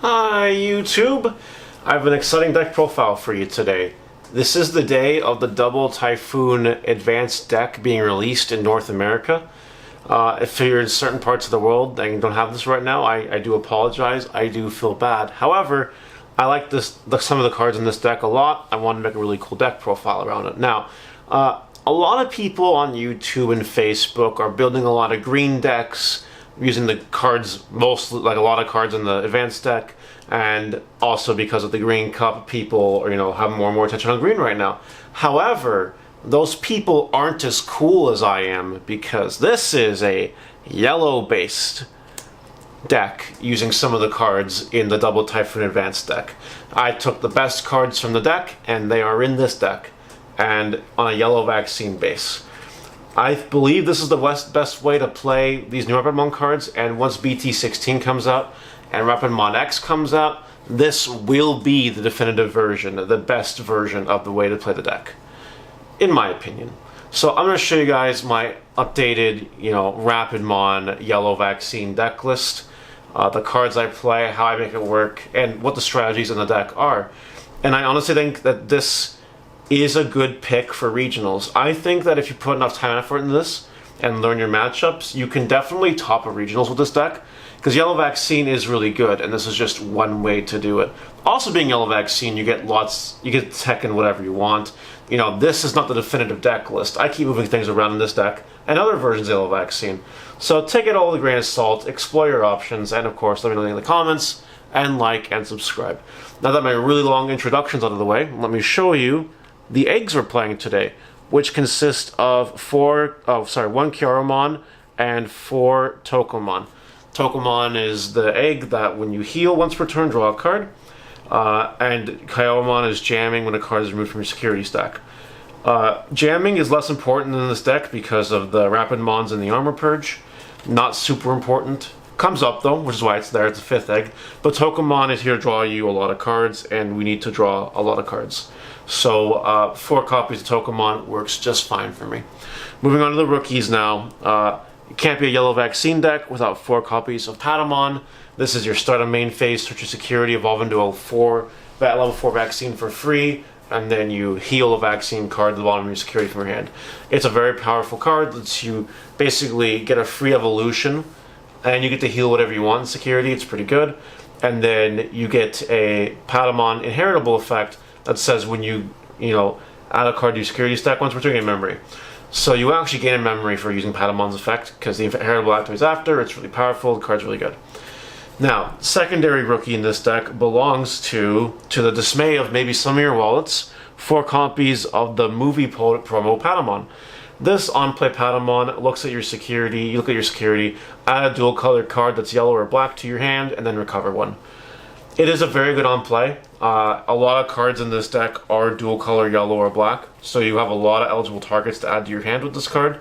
Hi YouTube! I have an exciting deck profile for you today. This is the day of the Double Typhoon Advanced deck being released in North America. If you're in certain parts of the world and you don't have this right now, I do apologize. I do feel bad. However, I like some of the cards in this deck a lot. I want to make a really cool deck profile around it. Now, a lot of people on YouTube and Facebook are building a lot of green decks, using the cards, mostly like a lot of cards in the advanced deck, and also because of the Green Cup, people have more and more attention on green right now. However, those people aren't as cool as I am, because this is a yellow-based deck using some of the cards in the Double Typhoon Advanced deck. I took the best cards from the deck, and they are in this deck, and on a yellow vaccine base. I believe this is the best way to play these new Rapidmon cards, and once BT16 comes out and Rapidmon X comes out, this will be the definitive version, the best version of the way to play the deck, in my opinion. So I'm going to show you guys my updated, Rapidmon yellow vaccine deck list, the cards I play, how I make it work, and what the strategies in the deck are. And I honestly think that this is a good pick for regionals. I think that if you put enough time and effort into this and learn your matchups, you can definitely top a regionals with this deck, because yellow vaccine is really good, and this is just one way to do it. Also, being yellow vaccine, you get tech and whatever you want. This is not the definitive deck list. I keep moving things around in this deck and other versions of yellow vaccine. So take it all with a grain of salt, explore your options, and of course let me know in the comments, and like and subscribe. Now that my really long introduction's out of the way, let me show you the eggs we're playing today, which consist of one Rmod and 4 Tokomon. Tokomon is the egg that when you heal once per turn, draw a card, and Kyomon is jamming when a card is removed from your security stack. Jamming is less important in this deck because of the Rapidmons and the Armor Purge. Not super important. Comes up though, which is why it's there. It's a 5th egg. But Tokomon is here to draw you a lot of cards, and we need to draw a lot of cards. So 4 copies of Tokomon works just fine for me. Moving on to the rookies now. It can't be a yellow vaccine deck without 4 copies of Patamon. This is your start on main phase, search your security, evolve into a level 4 vaccine for free, and then you heal a vaccine card at the bottom of your security from your hand. It's a very powerful card. Lets you basically get a free evolution, and you get to heal whatever you want in security. It's pretty good. And then you get a Patamon inheritable effect that says when you add a card to your security stack once per turn, you gain memory. So you actually gain a memory for using Patamon's effect, because the inheritable activates after. It's really powerful. The card's really good. Now, secondary rookie in this deck belongs to the dismay of maybe some of your wallets, 4 copies of the movie promo Patamon. This on-play Patamon looks at your security, you look at your security, add a dual colored card that's yellow or black to your hand, and then recover one. It is a very good on-play. A lot of cards in this deck are dual color yellow or black, so you have a lot of eligible targets to add to your hand with this card,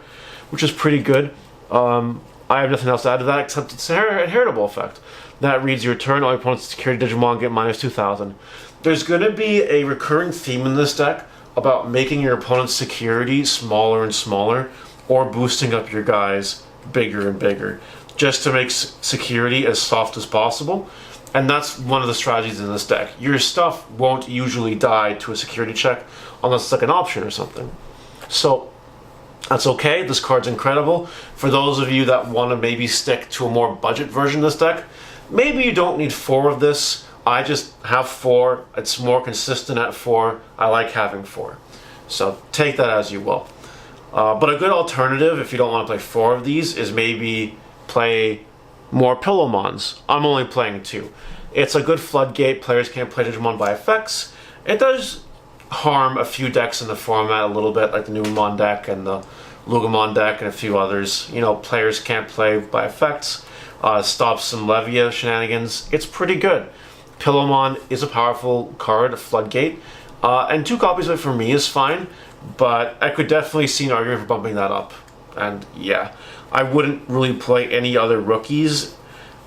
which is pretty good. I have nothing else to add to that except its inheritable effect. That reads your turn, all your opponent's security Digimon get minus 2,000. There's going to be a recurring theme in this deck about making your opponent's security smaller and smaller, or boosting up your guys bigger and bigger, just to make security as soft as possible. And that's one of the strategies in this deck. Your stuff won't usually die to a security check unless it's like an option or something. So that's okay. This card's incredible. For those of you that want to maybe stick to a more budget version of this deck, maybe you don't need 4 of this. I just have 4. It's more consistent at 4. I like having 4. So take that as you will. But a good alternative, if you don't want to play 4 of these, is maybe play more Pillowmons. I'm only playing 2. It's a good floodgate. Players can't play Digimon by effects. It does harm a few decks in the format a little bit, like the Numemon deck and the Lugamon deck and a few others. Players can't play by effects. Stops some Levia shenanigans. It's pretty good. Pillowmon is a powerful card, a floodgate. And 2 copies of it for me is fine, but I could definitely see an argument for bumping that up. And yeah, I wouldn't really play any other rookies.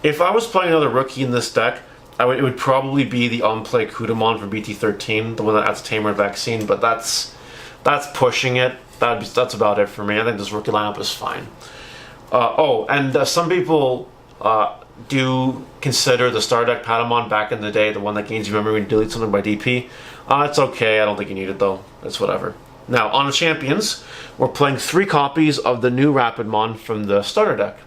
If I was playing another rookie in this deck, it would probably be the on-play Kudamon from BT13, the one that adds Tamer Vaccine, but that's pushing it. That's about it for me. I think this rookie lineup is fine. Some people do consider the Star Deck Patamon back in the day, the one that gains you memory when you delete something by DP. It's okay, I don't think you need it though. It's whatever. Now, on the Champions, we're playing 3 copies of the new Rapidmon from the starter deck.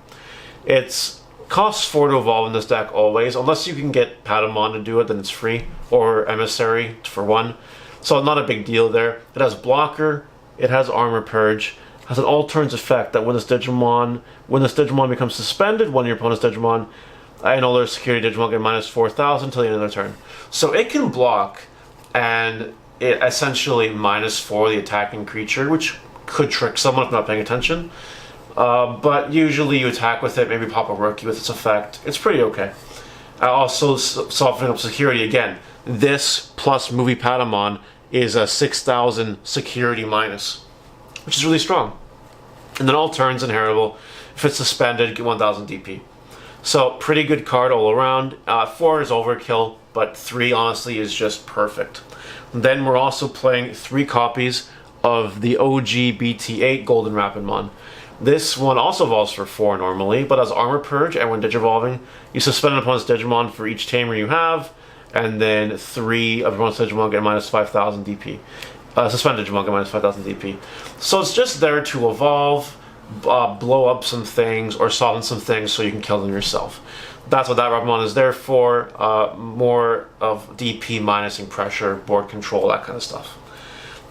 It costs 4 to evolve in this deck always, unless you can get Patamon to do it, then it's free, or Emissary for 1. So not a big deal there. It has Blocker, it has Armor Purge, has an all turns effect that when this Digimon becomes suspended, one of your opponent's Digimon, and all their security Digimon get minus 4,000 till the end of their turn. So it can block, and it essentially minus 4 the attacking creature, which could trick someone if not paying attention. But usually you attack with it, maybe pop a rookie with its effect. It's pretty okay. Also softening up security again. This plus movie Patamon is a 6,000 security minus, which is really strong. And then all turns inheritable. If it's suspended, get 1,000 DP. So pretty good card all around. 4 is overkill, but 3 honestly is just perfect. And then we're also playing 3 copies of the OG BT8 Golden Rapidmon. This one also evolves for 4 normally, but has Armor Purge, and when Digivolving, you suspend an opponent's Digimon for each Tamer you have, and then 3 of your opponent's Digimon get minus 5,000 DP. Suspended Digimon get minus 5,000 DP. So it's just there to evolve, blow up some things, or soften some things so you can kill them yourself. That's what that Rapidmon is there for. More of DP minusing pressure, board control, that kind of stuff.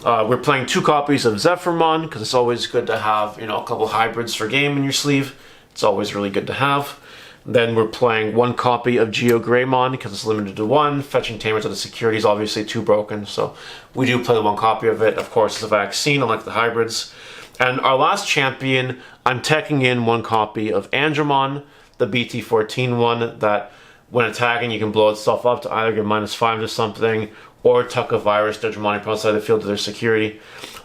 We're playing 2 copies of Zephyrmon because it's always good to have, a couple hybrids for game in your sleeve. It's always really good to have. Then we're playing 1 copy of GeoGreymon because it's limited to 1. Fetching Tamers out of security is obviously too broken, so we do play 1 copy of it. Of course, it's a vaccine, unlike the hybrids. And our last champion, I'm teching in 1 copy of Angemon, the BT14 one, that when attacking you can blow itself up to either get minus 5 to something, or tuck a virus Digimon outside the field to their security.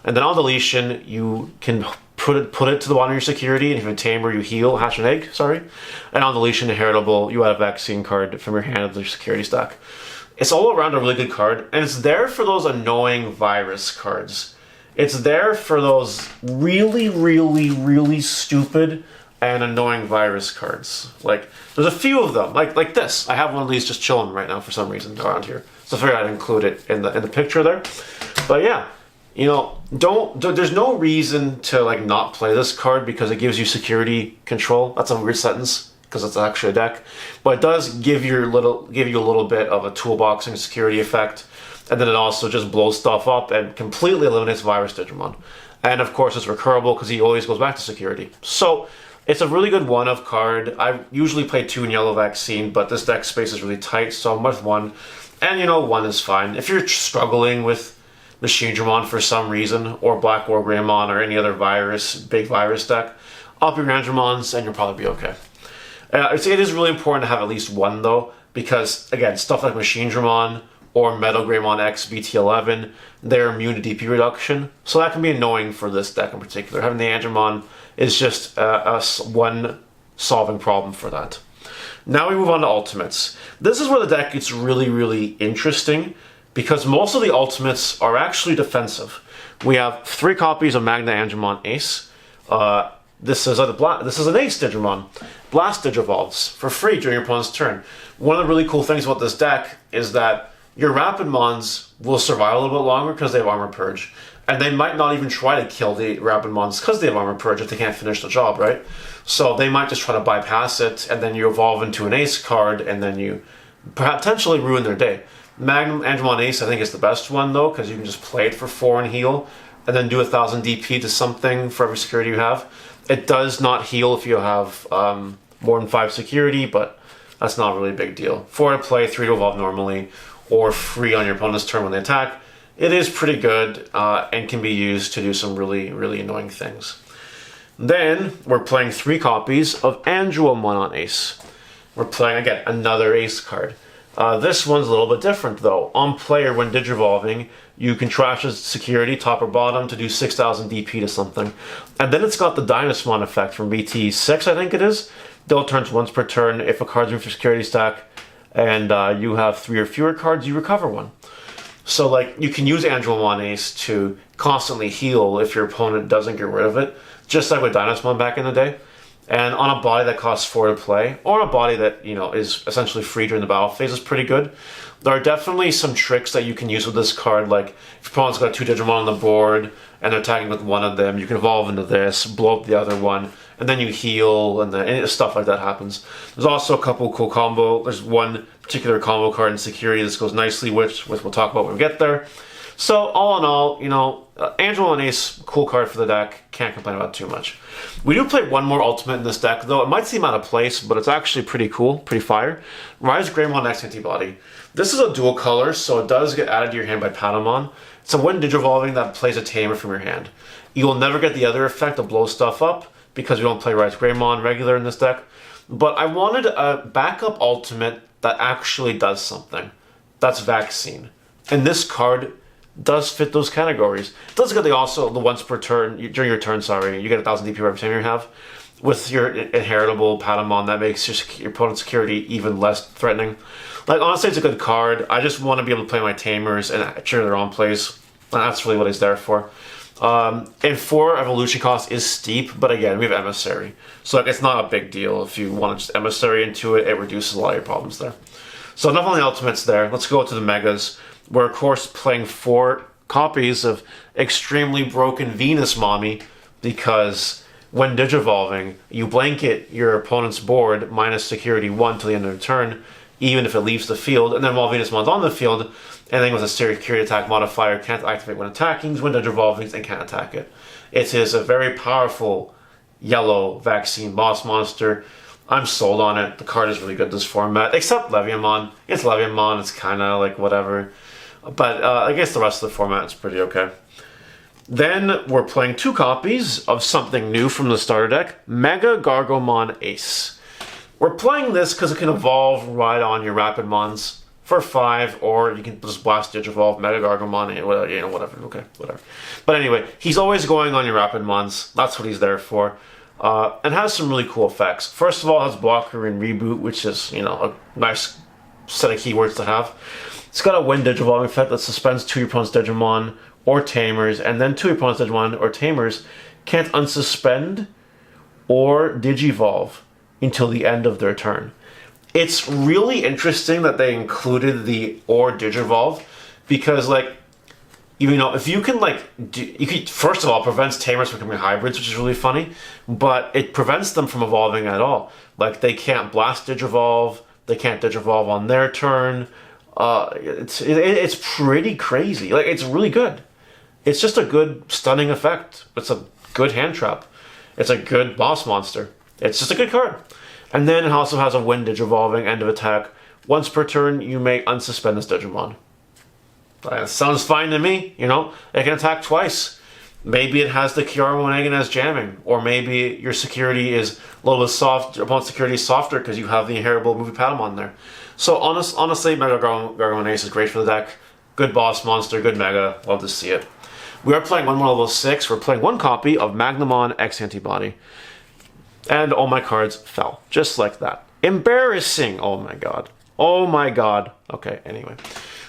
And then on deletion, you can put it to the bottom of your security, and if you have a Tamer, you heal, hatch an egg, sorry. And on deletion, inheritable, you add a vaccine card from your hand to their security stack. It's all around a really good card, and it's there for those annoying virus cards. It's there for those really, really, really stupid and annoying virus cards. Like, there's a few of them, like this. I have one of these just chilling right now for some reason around here. So I figured I'd include it in the picture there. But yeah, there's no reason to not play this card because it gives you security control. That's a weird sentence because it's actually a deck, but it does give you a little bit of a toolboxing security effect, and then it also just blows stuff up and completely eliminates virus Digimon. And of course, it's recurable because he always goes back to security. So it's a really good 1-of card. I usually play 2 in yellow vaccine, but this deck space is really tight, so I'm with 1. And 1 is fine. If you're struggling with Machinedramon for some reason, or Black War Greymon, or any other big virus deck, up your Grandramons and you'll probably be okay. It is really important to have at least 1 though, because again, stuff like Machinedramon or Metal Greymon X BT11, they're immune to DP reduction, so that can be annoying for this deck in particular. Having the Angemon is just one solving problem for that. Now we move on to Ultimates. This is where the deck gets really, really interesting because most of the Ultimates are actually defensive. We have 3 copies of Magna Angemon Ace. This is an Ace Digimon. Blast Digivolves for free during your opponent's turn. One of the really cool things about this deck is that your Rapidmons will survive a little bit longer because they have Armor Purge. And they might not even try to kill the Rapidmons because they have Armor Purge if they can't finish the job, right? So they might just try to bypass it, and then you evolve into an Ace card, and then you potentially ruin their day. Magnum Angemon Ace, I think, is the best one, though, because you can just play it for 4 and heal, and then do 1,000 DP to something for every security you have. It does not heal if you have more than 5 security, but that's not really a big deal. 4 to play, 3 to evolve normally, or free on your opponent's turn when they attack. It is pretty good and can be used to do some really, really annoying things. Then we're playing 3 copies of Angemon on Ace. We're playing, again, another Ace card. This one's a little bit different though. On player, when Digivolving, you can trash its security, top or bottom, to do 6,000 DP to something. And then it's got the Dynasmon effect from BT6, I think it is. Deal turns once per turn. If a card's in your security stack and you have 3 or fewer cards, you recover 1. So you can use Angemon Ace to constantly heal if your opponent doesn't get rid of it, just like with Dynasmon back in the day. And on a body that costs 4 to play, or on a body that, you know, is essentially free during the battle phase, is pretty good. There are definitely some tricks that you can use with this card, like if your opponent's got 2 Digimon on the board and they're attacking with one of them, you can evolve into this, blow up the other one, and then you heal, and stuff like that happens. There's also a couple cool combo. There's one particular combo card in Security this goes nicely, which we'll talk about when we get there. So all in all, you know, Angelo and Ace, cool card for the deck. Can't complain about too much. We do play one more ultimate in this deck, though. It might seem out of place, but it's actually pretty cool, pretty fire. Rise Greymon X Antibody. This is a dual color, so it does get added to your hand by Patamon. It's a one Digivolving that plays a Tamer from your hand. You will never get the other effect of blow stuff up, because we don't play Rise Greymon regular in this deck. But I wanted a backup ultimate that actually does something. That's Vaccine. And this card does fit those categories. It does get the once per turn, during your turn, sorry, you get 1000 DP every time you have. With your inheritable Patamon, that makes your opponent's security even less threatening. Like, honestly, it's a good card. I just want to be able to play my Tamers and trigger their own plays. And that's really what it's there for. And 4 evolution cost is steep, but again, we have Emissary. So like, it's not a big deal. If you want to just Emissary into it, it reduces a lot of your problems there. So enough on the ultimates there. Let's go to the Megas. We're, of course, playing 4 copies of Extremely Broken Venus Mommy, because when Digivolving, you blanket your opponent's board minus security 1 till the end of the turn, even if it leaves the field, and then while Venusmon's on the field, anything with a security attack modifier can't activate when attacking, when Digivolving, and can't attack it. It is a very powerful yellow Vaccine boss monster. I'm sold on it. The card is really good this format, except Leviamon. It's Leviamon, it's kind of like whatever. But I guess the rest of the format is pretty okay. Then we're playing 2 copies of something new from the starter deck, Mega Gargomon Ace. We're playing this because it can evolve right on your Rapidmons for 5, or you can just blast Digivolve, Mega Gargomon, whatever, okay, whatever. But anyway, he's always going on your Rapidmons. That's what he's there for. And has some really cool effects. First of all, it has Blocker and Reboot, which is, you know, a nice set of keywords to have. It's got a Wind Digivolving effect that suspends 2 of your opponent's Digimon or Tamers, and then 2 of your opponent's Digimon or Tamers can't unsuspend or Digivolve until the end of their turn. It's really interesting that they included the or Digivolve, because, like, you know, if you can, like, you could, first of all, prevents Tamers from becoming hybrids, which is really funny, but it prevents them from evolving at all. Like, they can't blast Digivolve, they can't Digivolve on their turn. It's pretty crazy. Like, it's really good. It's just a good stunning effect. It's a good hand trap. It's a good boss monster. It's just a good card. And then it also has a Wind Digivolving, end of attack. Once per turn, you may unsuspend this Digimon. That sounds fine to me, you know? It can attack twice. Maybe it has the Kiarmo and as jamming. Or maybe your security is a little bit soft, your opponent's security is softer because you have the inheritable movie Patamon there. So honestly, Mega Gargomon Ace is great for the deck. Good boss monster, good Mega, love to see it. We are playing one more level 6. We're playing 1 copy of Magnamon X Antibody. And all my cards fell, just like that. Embarrassing! Oh my god. Oh my god. Okay, anyway.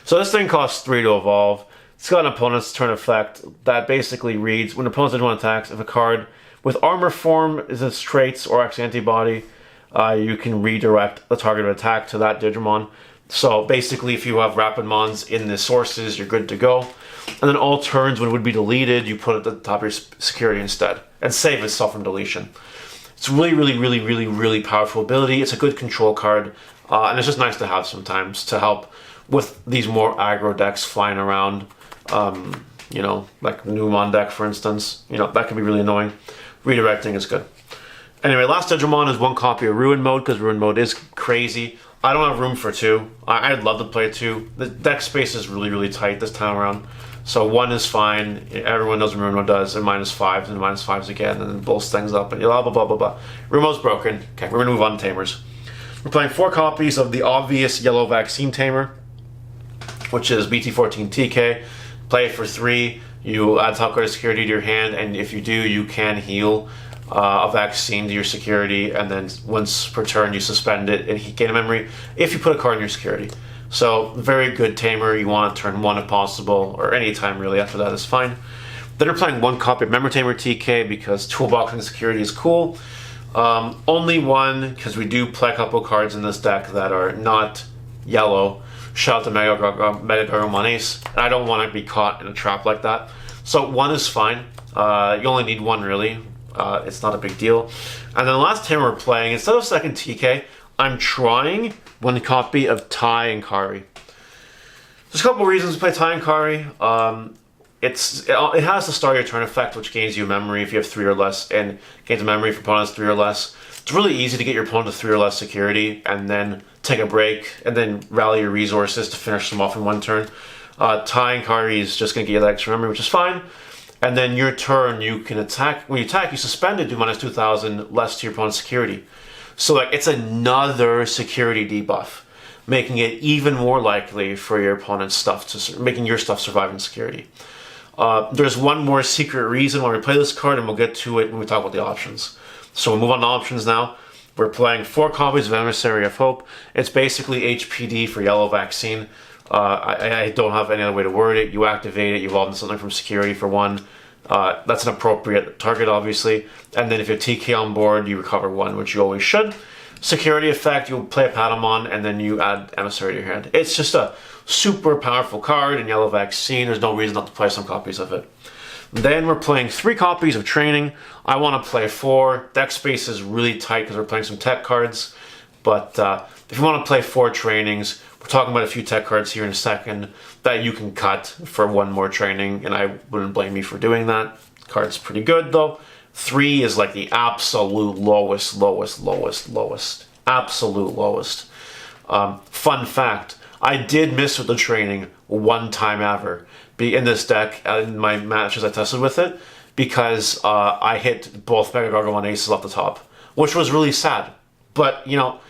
So this thing costs 3 to evolve. It's got an opponent's turn effect that basically reads, when an opponent's Digimon attacks, if a card with armor form is its traits or X Antibody, you can redirect the targeted attack to that Digimon. So basically, if you have Rapidmons in the sources, you're good to go. And then all turns when it would be deleted, you put it at the top of your security instead, and save itself from deletion. It's really powerful ability. It's a good control card, and it's just nice to have sometimes to help with these more aggro decks flying around. You know, like Numon deck, for instance. You know, that can be really annoying. Redirecting is good. Anyway, last Digimon is 1 copy of Ruin Mode, because Ruin Mode is crazy. I don't have room for 2. I'd love to play 2. The deck space is really tight this time around. So 1 is fine. Everyone knows what Ruin Mode does, and -5s and -5s again, and then blows things up, and blah blah blah blah blah. Ruin Mode's broken. Okay, we're gonna move on to Tamers. We're playing 4 copies of the obvious yellow Vaccine Tamer, which is BT14 TK. Play it for 3. You add top card of security to your hand, and if you do, you can heal a Vaccine to your security, and then once per turn you suspend it and gain a memory if you put a card in your security. So, very good Tamer. You want to turn 1 if possible, or any time really after that is fine. Then we're playing 1 copy of Tamer TK because toolboxing security is cool. Only one, because we do play a couple cards in this deck that are not yellow. Shout out to Mega Gargomon Ace. I don't want to be caught in a trap like that. So one is fine. You only need one, really. It's not a big deal. And then the last time we're playing, instead of second TK, I'm trying one copy of Tai and Kari. There's a couple reasons to play Tai and Kari. It has the start of your turn effect, which gains you memory if you have 3 or less, and gains memory for opponents 3 or less. It's really easy to get your opponent to 3 or less security, and then take a break, and then rally your resources to finish them off in one turn. Tai and Kari is just going to get you that extra memory, which is fine. And then your turn, you can attack. When you attack, you suspend it, do minus 2,000 less to your opponent's security. So like it's another security debuff, making it even more likely for your opponent's stuff making your stuff survive in security. There's one more secret reason why we play this card, and we'll get to it when we talk about the options. So we'll move on to options now. We're playing 4 copies of Adversary of Hope. It's basically HPD for Yellow Vaccine. I don't have any other way to word it. You activate it, you evolve into something from security for 1. That's an appropriate target, obviously. And then if you have TK on board, you recover 1, which you always should. Security effect, you'll play a Patamon, and then you add Emissary to your hand. It's just a super powerful card in Yellow Vaccine. There's no reason not to play some copies of it. Then we're playing 3 copies of Training. I want to play 4. Deck space is really tight because we're playing some tech cards. But if you want to play 4 trainings, we're talking about a few tech cards here in a second that you can cut for 1 more training, and I wouldn't blame you for doing that. Card's pretty good though. 3 is like the absolute lowest. Absolute lowest. Fun fact, I did miss with the training 1 time ever in this deck in my matches I tested with it, because I hit both Mega Gargomon Aces off the top, which was really sad. But, you know,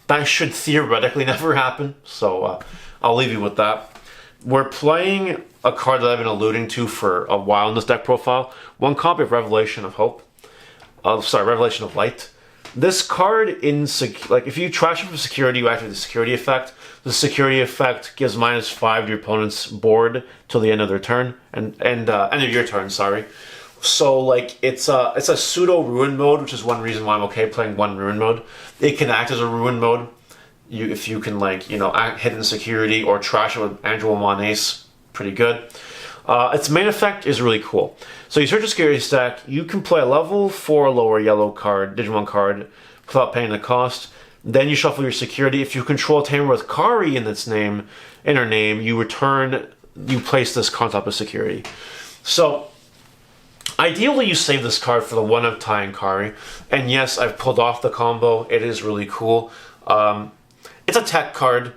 that should theoretically never happen, so I'll leave you with that. We're playing a card that I've been alluding to for a while in this deck profile. 1 copy of Revelation of Hope. Revelation of Light. This card, if you trash it for security, you activate the security effect. The security effect gives -5 to your opponent's board till the end of their turn, and end of your turn, sorry. So like it's a pseudo ruin mode, which is one reason why I'm okay playing 1 ruin mode. It can act as a ruin mode if you can hit in security or trash it with Antibody Ace, pretty good. Its main effect is really cool. So you search a security stack, you can play a level 4 lower yellow card, Digimon card, without paying the cost. Then you shuffle your security. If you control a Tamer with Kari in her name, you place this on top of security. So ideally, you save this card for the 1 of Tai and Kari. And yes, I've pulled off the combo. It is really cool. It's a tech card.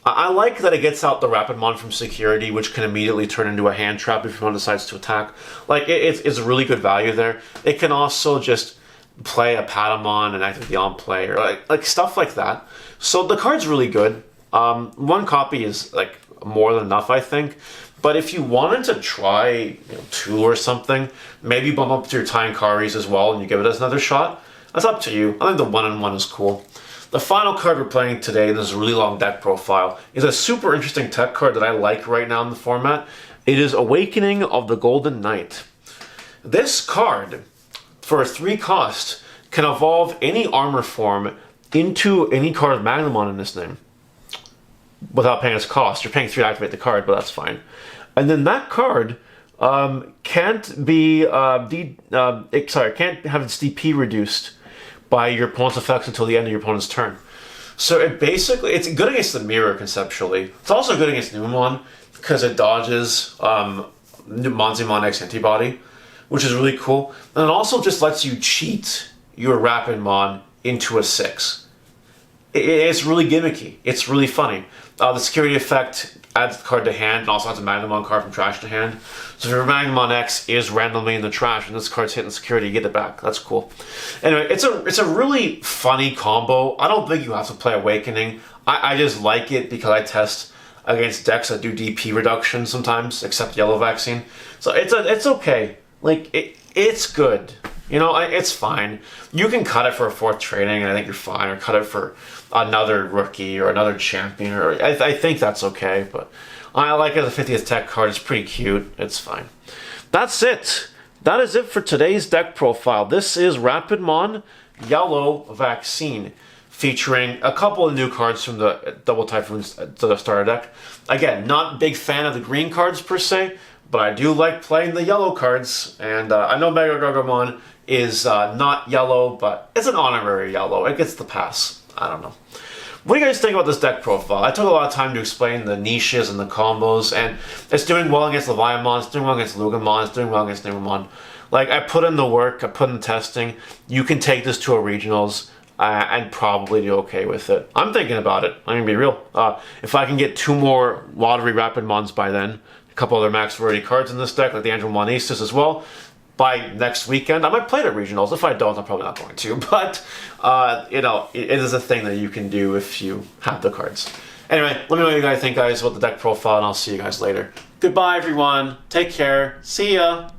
I like that it gets out the Rapidmon from security, which can immediately turn into a hand trap if one decides to attack. Like, it's a really good value there. It can also just play a Patamon and activate the on-play, or like stuff like that. So the card's really good. 1 copy is like more than enough, I think. But if you wanted to try 2 or something, maybe bump up to your Tai and Karis as well and you give it another shot. That's up to you. I think the 1-on-1 is cool. The final card we're playing today, this is a really long deck profile, is a super interesting tech card that I like right now in the format. It is Awakening of the Golden Knight. This card, for a 3 cost, can evolve any armor form into any card of Magnamon in this name without paying its cost. You're paying 3 to activate the card, but that's fine. And then that card can't have its DP reduced by your opponent's effects until the end of your opponent's turn. So it's good against the mirror conceptually. It's also good against Numemon because it dodges Monzimon X Antibody, which is really cool. And it also just lets you cheat your Rapidmon into a 6. It's really gimmicky. It's really funny. The security effect adds the card to hand and also adds a Magnamon card from trash to hand. So if your Magnamon X is randomly in the trash and this card's hitting security, you get it back. That's cool. Anyway, it's a really funny combo. I don't think you have to play Awakening. I just like it because I test against decks that do DP reduction sometimes, except Yellow Vaccine. So it's okay. Like, it's good. It's fine. You can cut it for a 4th training, and I think you're fine, or cut it for another rookie or another champion, or I think that's okay, but I like it as a 50th tech card. It's pretty cute. It's fine. That's it. That is it for today's deck profile. This is Rapidmon Yellow Vaccine, featuring a couple of new cards from the Double Typhoons to the starter deck. Again, not a big fan of the green cards per se, but I do like playing the yellow cards. And I know Mega Gargamon is not yellow, but it's an honorary yellow. It gets the pass. I don't know. What do you guys think about this deck profile? I took a lot of time to explain the niches and the combos, and it's doing well against Leviamon, it's doing well against Lugamon, it's doing well against Nimamon. Like, I put in the work, I put in the testing. You can take this to a regionals and probably do okay with it. I'm thinking about it. I'm gonna be real. If I can get 2 more Watery Rapidmons by then, a couple other max rarity cards in this deck, like the Andromonistus as well, by next weekend, I might play it at regionals. If I don't, I'm probably not going to. But, you know, it is a thing that you can do if you have the cards. Anyway, let me know what you guys think, guys, about the deck profile, and I'll see you guys later. Goodbye, everyone. Take care. See ya.